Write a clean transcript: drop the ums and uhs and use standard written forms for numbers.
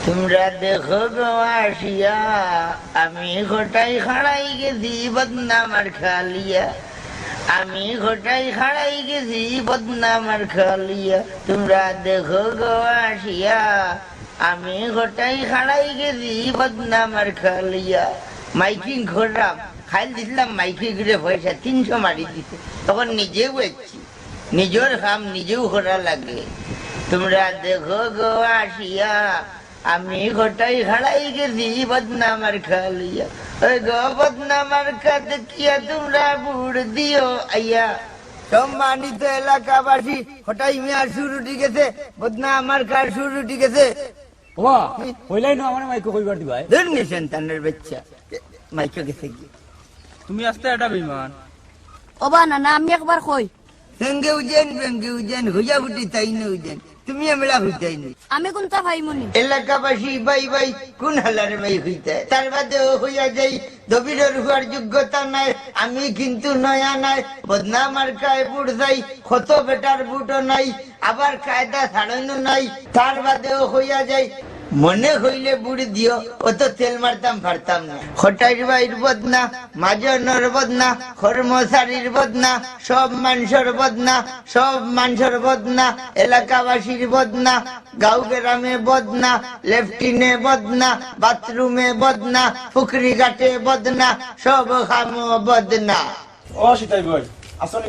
তোমরা দেখো গো আসিয়া আমি ঘটাই খাড়াই গেছি বদনামার খালিয়া, আমি ঘটাই খাড়াই গেছি বদনামার খালিয়া। তোমরা দেখো গো আসিয়া আমি ঘটাই খাড়াই গেছি বদনামার খালিয়া। মাইকিং করলাম, খাইল দিছিলাম মাইকি ঘুরে পয়সা 300 মারি দিতে, তখন নিজেও এসছি, নিজের কাম নিজেও করা লাগে। তোমরা দেখো গো আসিয়া আমি ঘটাই খাড়াই গেছি বদনামার খালিয়া। ওই গো বদনামার খাতে কিয়া তোমরা বুড় দিও আইয়া। সম্মানিত এলাকাবাসী, হঠাই মিয়ার সুর উঠি গেছে, বদনামার খার সুর উঠি গেছে। ওবা কইলাই না আমার মাইকো কইবার দিবাই ধর্মী সন্তানের বাচ্চা মাইকে গেছে কি তুমি আস্তে এটা বেঈমান। ওবা না না আমি একবার কই সঙ্গে উজেন হুজা ফুটি তাই না উজেন, তুমি আমরা হইতাই নি। আমি কোনটা ভাইমনি এলাকাবাসী বাই বাই কোন হালার বাই হইতে, তার বাদে হইয়া যাই দবিরের হওয়ার যোগ্যতা নাই। আমি কিন্তু নয়া নাই, বদনামার কায় বুট যাই, কত বেটার বুটও নাই, আবার কায়দা ছাড়ানো নাই। তার বাদেও হইয়া যাই মনে হইলে বুড়ি দিও, অত তেল মারতাম পারতাম না। হটাইর বাইর বদনা, মাজনের বদনা, কর্মচারীর বদনা, সব মানুষের বদনা, সব মানুষের বদনা, এলাকাবাসীর বদনা, গাঁও গ্রামে বদনা, লেফটিনে বদনা, বাথরুমে বদনা, পুকুরি ঘাটে বদনা, সব খামো বদনা। ও সিতাই ভাই আসলে